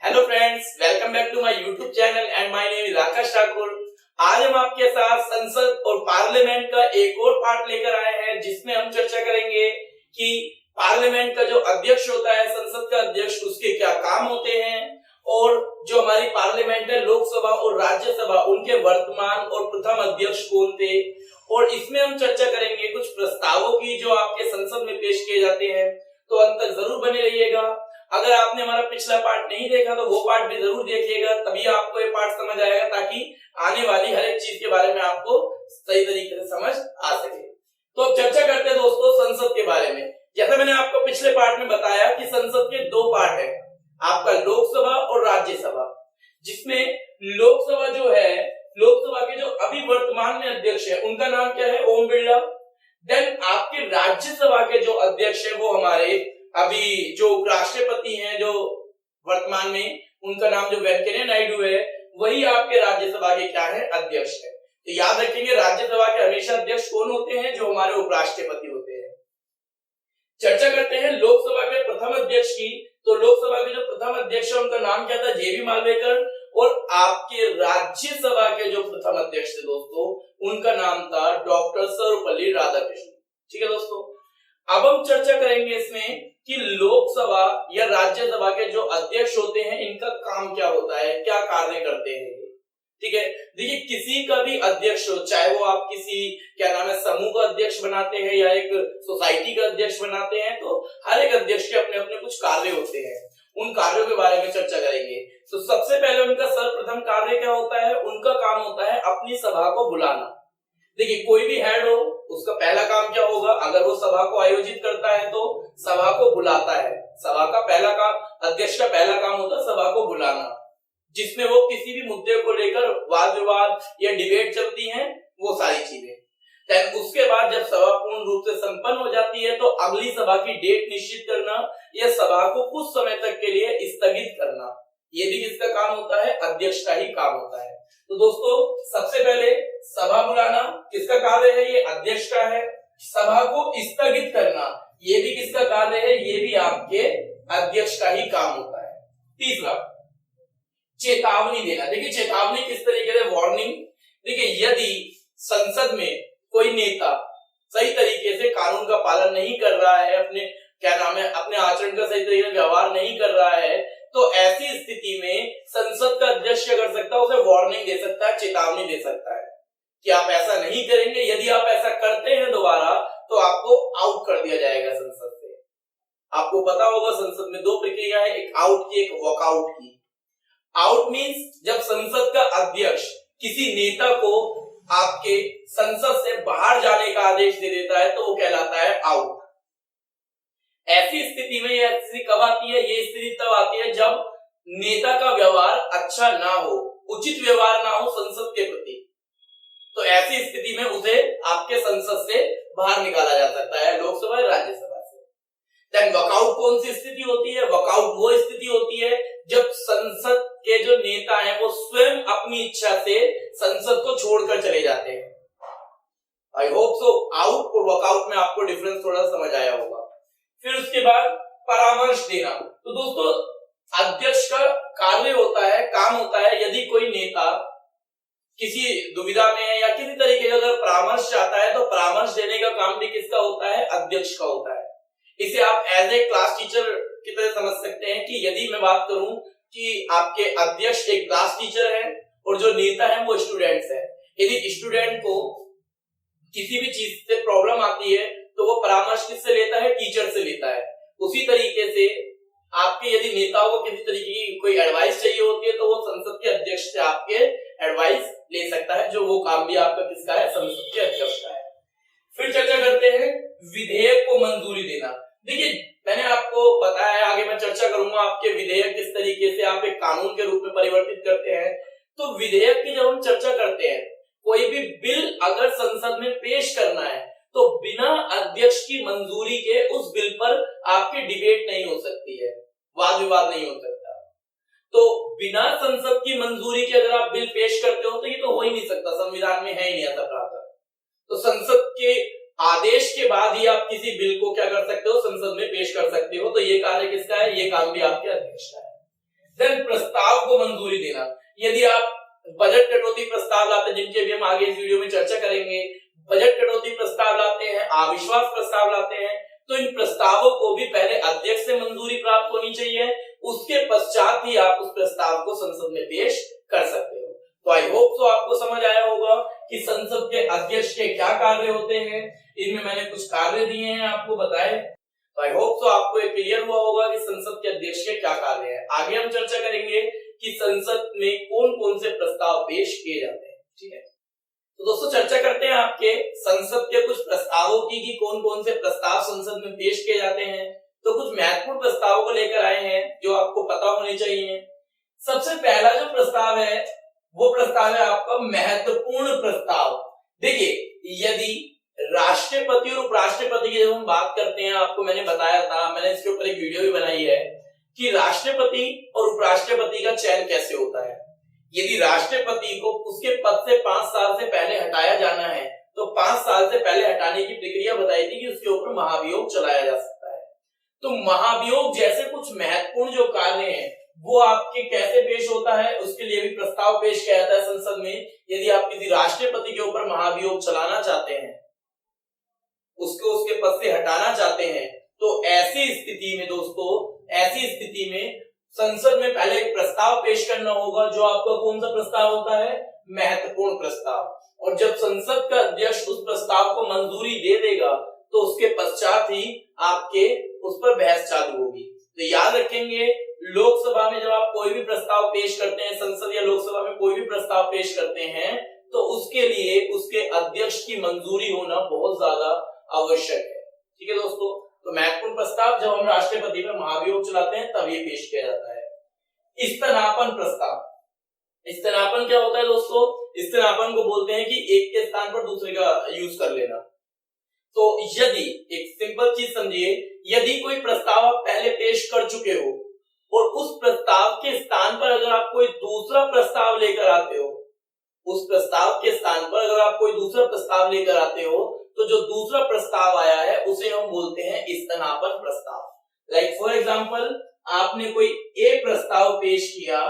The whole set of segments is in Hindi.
Hello friends, welcome back to my YouTube channel and my name is Akash Thakur. आज हम आपके साथ संसद और पार्लियामेंट का एक और पार्ट लेकर आए हैं, जिसमें हम चर्चा करेंगे कि पार्लियामेंट का जो अध्यक्ष होता है, संसद का अध्यक्ष, उसके क्या काम होते हैं और जो हमारी पार्लियामेंट है, लोकसभा और राज्यसभा, उनके वर्तमान और प्रथम अध्यक्ष कौन थे। और इसमें हम चर्चा करेंगे कुछ प्रस्तावों की जो आपके संसद में पेश किए जाते हैं। तो अंत तक जरूर बने रहिएगा। अगर आपने हमारा पिछला पार्ट नहीं देखा तो वो पार्ट भी जरूर देखिएगा, तभी आपको ये पार्ट समझ आएगा, ताकि आने वाली हर एक चीज के बारे में आपको सही तरीके से समझ आ सके। तो अब चर्चा करते हैं दोस्तों संसद के बारे में। जैसा मैंने आपको पिछले पार्ट में बताया कि संसद के दो पार्ट है, आपका लोकसभा और राज्यसभा, जिसमें लोकसभा जो है, लोकसभा के जो अभी वर्तमान में अध्यक्ष है उनका नाम क्या है, ओम बिरला। देन आपके राज्यसभा के जो अध्यक्ष है वो हमारे अभी जो उपराष्ट्रपति हैं, जो वर्तमान में, उनका नाम जो वेंकैया नायडू है, वही आपके राज्यसभा के क्या है, अध्यक्ष है। तो याद रखेंगे राज्यसभा के हमेशा अध्यक्ष कौन होते हैं, जो हमारे उपराष्ट्रपति होते हैं। चर्चा करते हैं लोकसभा के प्रथम अध्यक्ष की। तो लोकसभा के जो प्रथम अध्यक्ष है उनका नाम क्या था, जेबी मालवेकर। और आपके राज्यसभा के जो प्रथम अध्यक्ष थे दोस्तों, उनका नाम था डॉक्टर सर्वपल्ली राधाकृष्णन। ठीक है दोस्तों, अब हम चर्चा करेंगे इसमें कि लोकसभा या राज्यसभा के जो अध्यक्ष होते हैं इनका काम क्या होता है, क्या कार्य करते हैं। ठीक है, देखिए किसी का भी अध्यक्ष हो, चाहे वो आप किसी क्या नाम है समूह का अध्यक्ष बनाते हैं या एक सोसाइटी का अध्यक्ष बनाते हैं, तो हर एक अध्यक्ष के अपने अपने कुछ कार्य होते हैं। उन कार्यों के बारे में चर्चा करेंगे। तो सबसे पहले उनका सर्वप्रथम कार्य क्या होता है, उनका काम होता है अपनी सभा को बुलाना। देखिए कोई भी हेड हो, उसका पहला काम क्या होगा, अगर वो सभा को आयोजित करता है तो सभा को बुलाता है। सभा का पहला काम, अध्यक्ष का पहला काम होता है सभा को बुलाना, जिसमें वो किसी भी मुद्दे को लेकर वाद विवाद या डिबेट चलती हैं, वो सारी चीजें। देन उसके बाद जब सभा पूर्ण रूप से संपन्न हो जाती है तो अगली सभा की डेट निश्चित करना या सभा को कुछ समय तक के लिए स्थगित करना, ये भी किसका काम होता है, अध्यक्ष का ही काम होता है। तो दोस्तों सबसे पहले सभा बुलाना किसका कार्य है, ये अध्यक्ष का है। सभा को स्थगित करना, ये भी किसका कार्य है, ये भी आपके अध्यक्ष का ही काम होता है। तीसरा, चेतावनी देना। देखिए चेतावनी किस तरीके से, वार्निंग। देखिए यदि संसद में कोई नेता सही तरीके से कानून का पालन नहीं कर रहा है, अपने क्या नाम है, अपने आचरण का सही तरीके से व्यवहार नहीं कर रहा है, तो ऐसी स्थिति में संसद का अध्यक्ष क्या कर सकता है, उसे वार्निंग दे सकता है, चेतावनी दे सकता है कि आप ऐसा नहीं करेंगे। यदि आप ऐसा करते हैं दोबारा तो आपको आउट कर दिया जाएगा संसद से। आपको पता होगा संसद में दो प्रक्रिया है, एक आउट की, एक वॉकआउट की। आउट मींस जब संसद का अध्यक्ष किसी नेता को आपके संसद से बाहर जाने का आदेश दे देता है तो वो कहलाता है आउट। ऐसी स्थिति में यह स्थिति कब आती है, ये स्थिति तब आती है जब नेता का व्यवहार अच्छा ना हो, उचित व्यवहार ना हो संसद के प्रति। तो ऐसी स्थिति में उसे आपके संसद से बाहर निकाला जा सकता है, लोकसभा या राज्यसभा से। देन वॉकआउट कौन सी स्थिति होती है, वॉकआउट वो स्थिति होती है जब संसद के जो नेता हैं वो स्वयं अपनी इच्छा से संसद को छोड़कर चले जाते हैं। आई होप सो आउट और वॉकआउट में आपको डिफरेंस थोड़ा समझ आया होगा। फिर उसके बाद परामर्श देना। तो दोस्तों अध्यक्ष का कार्य होता है, काम होता है, यदि कोई नेता किसी दुविधा में है या किसी तरीके का अगर परामर्श चाहता है तो परामर्श देने का काम भी किसका होता है, अध्यक्ष का होता है। इसे आप एज ए क्लास टीचर की तरह समझ सकते हैं कि यदि मैं बात करूं कि आपके अध्यक्ष एक क्लास टीचर है और जो नेता है वो स्टूडेंट्स है। यदि स्टूडेंट को किसी भी चीज से प्रॉब्लम आती है तो वो परामर्श किससे लेता है, टीचर से लेता है। उसी तरीके से आपके यदि नेताओं को किसी तरीके की कोई एडवाइस चाहिए होती है तो वो संसद के अध्यक्ष से आपके एडवाइस ले सकता है, जो वो काम भी आपका किसका है, संसद के अध्यक्ष का है। फिर चर्चा करते हैं विधेयक को मंजूरी देना। देखिए मैंने आपको बताया, आगे मैं चर्चा करूंगा आपके विधेयक किस तरीके से आप एक कानून के रूप में परिवर्तित करते हैं। तो विधेयक की जब हम चर्चा करते हैं, कोई भी बिल अगर संसद में पेश करना है तो बिना अध्यक्ष की मंजूरी के उस बिल पर आपकी डिबेट नहीं हो सकती है, वाद विवाद नहीं हो सकता। तो बिना संसद की मंजूरी के अगर आप बिल पेश करते हो तो ये तो हो ही नहीं सकता, संविधान में है ही नहीं ऐसा प्रावधान। तो संसद के आदेश के बाद ही आप किसी बिल को क्या कर सकते हो, संसद में पेश कर सकते हो। तो ये कार्य किसका है, ये काम भी आपके अध्यक्ष का है। देन प्रस्ताव को मंजूरी देना। यदि आप बजट कटौती प्रस्ताव लाते हैं, जिनके भी हम आगे इस वीडियो में चर्चा करेंगे, बजट कटौती प्रस्ताव लाते हैं, अविश्वास प्रस्ताव लाते हैं, तो इन प्रस्तावों को भी पहले अध्यक्ष से मंजूरी प्राप्त होनी चाहिए, उसके पश्चात ही आप उस प्रस्ताव को संसद में पेश कर सकते हो। तो आई होप तो आपको समझ आया होगा कि संसद के अध्यक्ष के क्या कार्य होते हैं। इनमें मैंने कुछ कार्य दिए हैं, आपको बताए। तो आई होप तो आपको ये क्लियर हुआ होगा कि संसद के अध्यक्ष के क्या कार्य है। आगे हम चर्चा करेंगे कि संसद में कौन कौन से प्रस्ताव पेश किए जाते हैं। ठीक है, तो दोस्तों चर्चा करते हैं आपके संसद के कुछ प्रस्तावों की कि कौन कौन से प्रस्ताव संसद में पेश किए जाते हैं। तो कुछ महत्वपूर्ण प्रस्तावों को लेकर आए हैं जो आपको पता होने चाहिए। सबसे पहला जो प्रस्ताव है वो प्रस्ताव है आपका महत्वपूर्ण प्रस्ताव। देखिए, यदि राष्ट्रपति और उपराष्ट्रपति की जब हम बात करते हैं, आपको मैंने बताया था, मैंने इसके ऊपर एक वीडियो भी बनाई है कि राष्ट्रपति और उपराष्ट्रपति का चयन कैसे होता है। यदि राष्ट्रपति को उसके पद से 5 साल से पहले हटाया जाना है तो 5 साल से पहले हटाने की प्रक्रिया बताई थी कि उसके ऊपर महाभियोग चलाया जा सकता है। तो महाभियोग जैसे कुछ महत्वपूर्ण जो कार्य हैं वो आपके कैसे पेश होता है, उसके लिए भी प्रस्ताव पेश किया जाता है संसद में। यदि आप किसी राष्ट्रपति के ऊपर महाभियोग चलाना चाहते हैं, उसको उसके पद से हटाना चाहते हैं, तो ऐसी स्थिति में दोस्तों, ऐसी स्थिति में संसद में पहले एक प्रस्ताव पेश करना होगा। जो आपका कौन सा प्रस्ताव होता है? महत्वपूर्ण प्रस्ताव। और जब संसद का अध्यक्ष उस प्रस्ताव को मंजूरी दे देगा तो उसके पश्चात ही आपके उस पर बहस चालू होगी। तो याद रखेंगे, लोकसभा में जब आप कोई भी प्रस्ताव पेश करते हैं, संसद या लोकसभा में कोई भी प्रस्ताव पेश करते हैं, तो उसके लिए उसके अध्यक्ष की मंजूरी होना बहुत ज्यादा आवश्यक है। ठीक है दोस्तों, तो महत्वपूर्ण प्रस्ताव जब हम राष्ट्रपति पर महाभियोग चलाते हैं तब ये पेश किया जाता है। स्थानापन्न प्रस्ताव। स्थानापन्न क्या होता है दोस्तों? स्थानापन्न को बोलते हैं कि एक के स्थान पर दूसरे का यूज कर लेना। तो यदि, एक सिंपल चीज समझिए, यदि कोई प्रस्ताव आप पहले पेश कर चुके हो और उस प्रस्ताव के स्थान पर अगर आप कोई दूसरा प्रस्ताव लेकर आते हो, उस प्रस्ताव के स्थान पर अगर आप कोई दूसरा प्रस्ताव लेकर आते हो, तो जो दूसरा प्रस्ताव आया है उसे हम बोलते हैं स्थानापन्न प्रस्ताव। लाइक फॉर एग्जांपल, आपने कोई ए प्रस्ताव पेश किया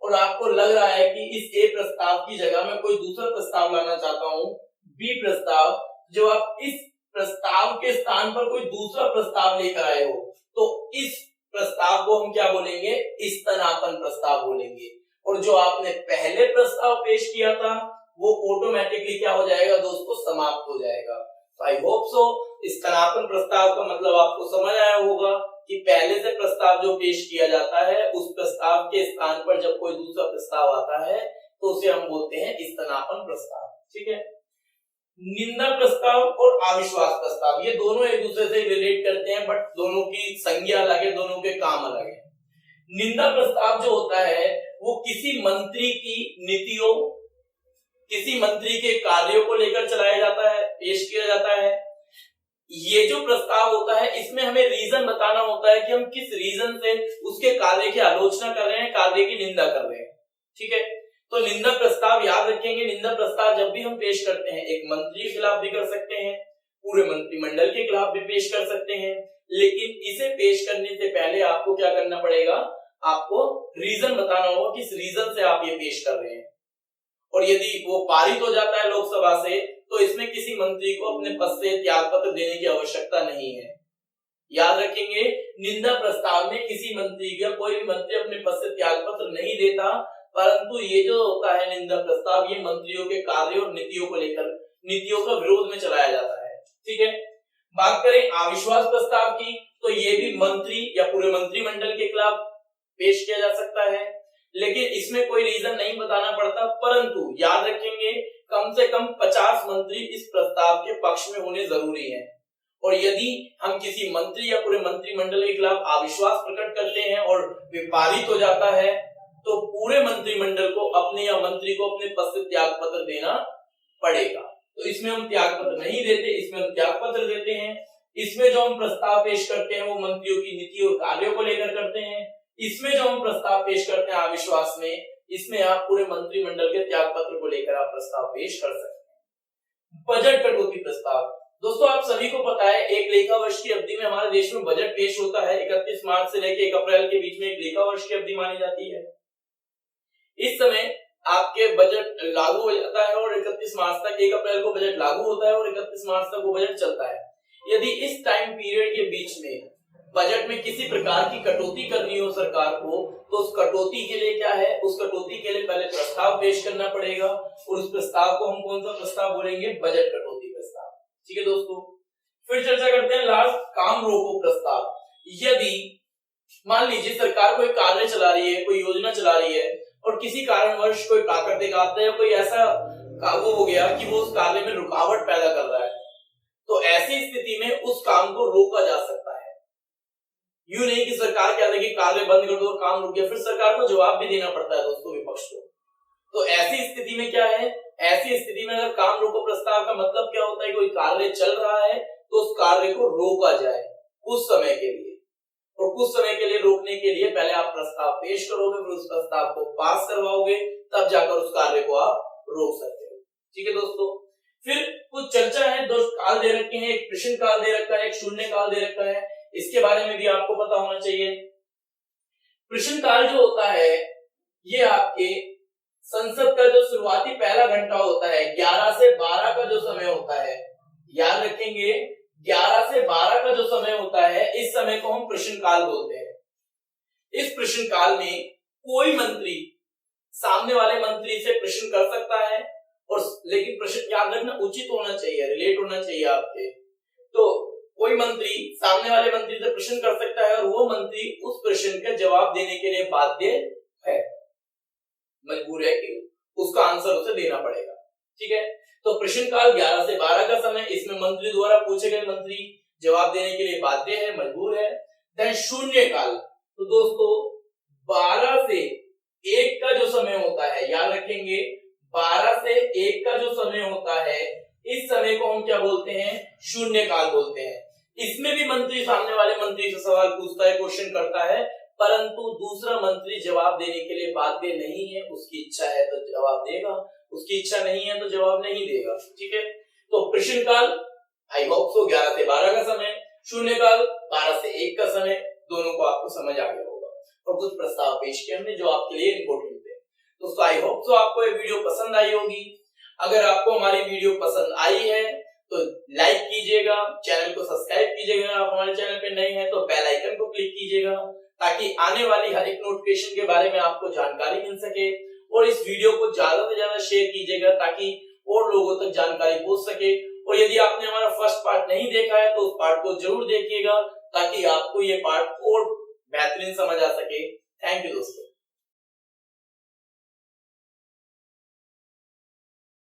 और आपको लग रहा है कि इस ए प्रस्ताव की जगह मैं कोई दूसरा प्रस्ताव लाना चाहता हूं, बी प्रस्ताव। जो आप इस प्रस्ताव के स्थान पर कोई दूसरा प्रस्ताव लेकर आए हो, तो इस प्रस्ताव को हम क्या बोलेंगे? स्थानापन्न प्रस्ताव बोलेंगे। और जो आपने पहले प्रस्ताव पेश किया था वो ऑटोमेटिकली क्या हो जाएगा दोस्तों? समाप्त हो जाएगा। आई होप सो स्थानापन्न प्रस्ताव का मतलब आपको समझ आया होगा कि पहले से प्रस्ताव जो पेश किया जाता है, उस प्रस्ताव के स्थान पर जब कोई दूसरा प्रस्ताव आता है तो उसे हम बोलते हैं स्थानापन्न प्रस्ताव। ठीक है, निंदा प्रस्ताव और अविश्वास प्रस्ताव, ये दोनों एक दूसरे से रिलेट करते हैं, बट दोनों की संज्ञा अलग है, दोनों के काम अलग है। निंदा प्रस्ताव जो होता है वो किसी मंत्री की नीतियों, किसी मंत्री के कार्यों को लेकर चलाया जाता है, पेश किया जाता है। ये जो प्रस्ताव होता है इसमें हमें रीजन बताना होता है कि हम किस रीजन से उसके कार्य की आलोचना कर रहे हैं, कार्य की निंदा कर रहे हैं। ठीक है, तो निंदा प्रस्ताव याद रखेंगे, निंदा प्रस्ताव जब भी हम पेश करते हैं, एक मंत्री के खिलाफ भी कर सकते हैं, पूरे मंत्रिमंडल के खिलाफ भी पेश कर सकते हैं, लेकिन इसे पेश करने से पहले आपको क्या करना पड़ेगा? आपको रीजन बताना होगा किस रीजन से आप ये पेश कर रहे हैं। और यदि वो पारित हो जाता है लोकसभा से, तो इसमें किसी मंत्री को अपने पद से त्यागपत्र देने की आवश्यकता नहीं है। याद रखेंगे, निंदा प्रस्ताव में किसी मंत्री या कोई भी मंत्री अपने पद से त्यागपत्र नहीं देता, परंतु ये जो होता है निंदा प्रस्ताव, ये मंत्रियों के कार्यों और नीतियों को लेकर, नीतियों का विरोध में चलाया जाता है। ठीक है, बात करें अविश्वास प्रस्ताव की, तो ये भी मंत्री या पूरे मंत्रिमंडल के खिलाफ पेश किया जा सकता है, लेकिन इसमें कोई रीजन नहीं बताना पड़ता, परंतु याद रखेंगे कम से कम 50 मंत्री इस प्रस्ताव के पक्ष में होने जरूरी है। और यदि हम किसी मंत्री या पूरे मंत्रिमंडल के खिलाफ अविश्वास प्रकट करते हैं और वे पारित हो जाता है, तो पूरे मंत्रिमंडल को अपने या मंत्री को अपने पद से त्यागपत्र देना पड़ेगा। तो इसमें हम त्यागपत्र नहीं देते, इसमें हम त्यागपत्र देते हैं। इसमें जो हम प्रस्ताव पेश करते हैं वो मंत्रियों की नीति और कार्यों को लेकर करते हैं। इसमें जो हम प्रस्ताव पेश करते हैं अविश्वास में, इसमें आप पूरे मंत्रिमंडल के त्यागपत्र को लेकर आप प्रस्ताव पेश कर सकते हैं। बजट कटौती प्रस्ताव, दोस्तों आप सभी को पता है एक लेखा वर्ष की अवधि में हमारे देश में बजट पेश होता है। 31 मार्च से लेकर 1 अप्रैल के बीच में एक लेखा वर्ष की अवधि मानी जाती है। इस समय आपके बजट लागू हो जाता है और 31 मार्च तक, 1 अप्रैल को बजट लागू होता है और 31 मार्च तक वो बजट चलता है। यदि इस टाइम पीरियड के बीच में बजट में किसी प्रकार की कटौती करनी हो सरकार को, तो उस कटौती के लिए क्या है, उस कटौती के लिए पहले प्रस्ताव पेश करना पड़ेगा और उस प्रस्ताव को हम कौन सा प्रस्ताव बोलेंगे, बजट कटौती प्रस्ताव। ठीक है दोस्तों, फिर चर्चा करते हैं लास्ट, काम रोको प्रस्ताव। यदि मान लीजिए सरकार कोई कार्य चला रही है, कोई योजना चला रही है और किसी कारणवश कोई प्राकृतिक आपदा या कोई ऐसा काबू हो गया कि वो उस कार्य में रुकावट पैदा कर रहा है, तो ऐसी स्थिति में उस काम को रोका जा सकता है। यूं नहीं कि सरकार क्या कि कार्य बंद कर दो और काम रुक गया, फिर सरकार को जवाब भी देना पड़ता है दोस्तों विपक्ष को। तो ऐसी स्थिति में क्या है, ऐसी स्थिति में अगर काम रोको प्रस्ताव का मतलब क्या होता है, कोई कार्य चल रहा है तो उस कार्य को रोका जाए कुछ समय के लिए, और कुछ समय के लिए रोकने के लिए पहले आप प्रस्ताव पेश करोगे, फिर उस प्रस्ताव को पास करवाओगे, तब जाकर उस कार्य को आप रोक सकते हो। ठीक है दोस्तों, फिर कुछ चर्चा है, दो काल दे रखे हैं, एक प्रश्न काल दे रखा है, एक शून्य काल दे रखा है, इसके बारे में भी आपको पता होना चाहिए। प्रश्न काल जो होता है ये आपके संसद का जो शुरुआती पहला घंटा होता है, 11 से 12 का जो समय होता है, याद रखेंगे 11 से 12 का जो समय होता है, इस समय को हम प्रश्न काल बोलते हैं। इस प्रश्न काल में कोई मंत्री सामने वाले मंत्री से प्रश्न कर सकता है, और लेकिन प्रश्न याद रखना उचित होना चाहिए, रिलेट होना चाहिए आपके। तो कोई मंत्री सामने वाले मंत्री से प्रश्न कर सकता है और वो मंत्री उस प्रश्न का जवाब देने के लिए बाध्य है, मजबूर है कि उसका आंसर उसे देना पड़ेगा। ठीक है, तो प्रश्न काल 11 से 12 का समय, इसमें मंत्री द्वारा पूछे गए मंत्री जवाब देने के लिए बाध्य है, मजबूर है। देन शून्य काल, तो दोस्तों 12 से 1 का जो समय होता है, याद रखेंगे 12 से 1 का जो समय होता है, इस समय को हम क्या बोलते हैं, शून्य काल बोलते हैं। इसमें भी मंत्री सामने वाले मंत्री से सवाल पूछता है, क्वेश्चन करता है, परंतु दूसरा मंत्री जवाब देने के लिए बाध्य नहीं है। उसकी इच्छा है तो जवाब देगा, उसकी इच्छा नहीं है तो जवाब नहीं देगा। ठीक है, तो प्रश्न काल आई होप सो 11 से 12 का समय, शून्य काल 12 से 1 का समय, दोनों को आपको समझ आ गया होगा। और कुछ प्रस्ताव पेश किए हमने जो आपके लिए इंपॉर्टेंट थे। दोस्तों आई होप सो आपको ये वीडियो पसंद आई होगी। अगर आपको हमारी वीडियो पसंद आई है तो लाइक कीजिएगा, चैनल को सब्सक्राइब कीजिएगा, आप हमारे चैनल पे नए हैं तो बेल आइकन को क्लिक कीजिएगा, ताकि आने वाली हर एक नोटिफिकेशन के बारे में आपको जानकारी मिल सके। और इस वीडियो को ज्यादा से ज्यादा शेयर कीजिएगा ताकि और लोगों तक जानकारी पहुंच सके। और यदि आपने हमारा फर्स्ट पार्ट नहीं देखा है तो उस पार्ट को जरूर देखिएगा, ताकि आपको ये पार्ट और बेहतरीन समझ आ सके। थैंक यू दोस्तों।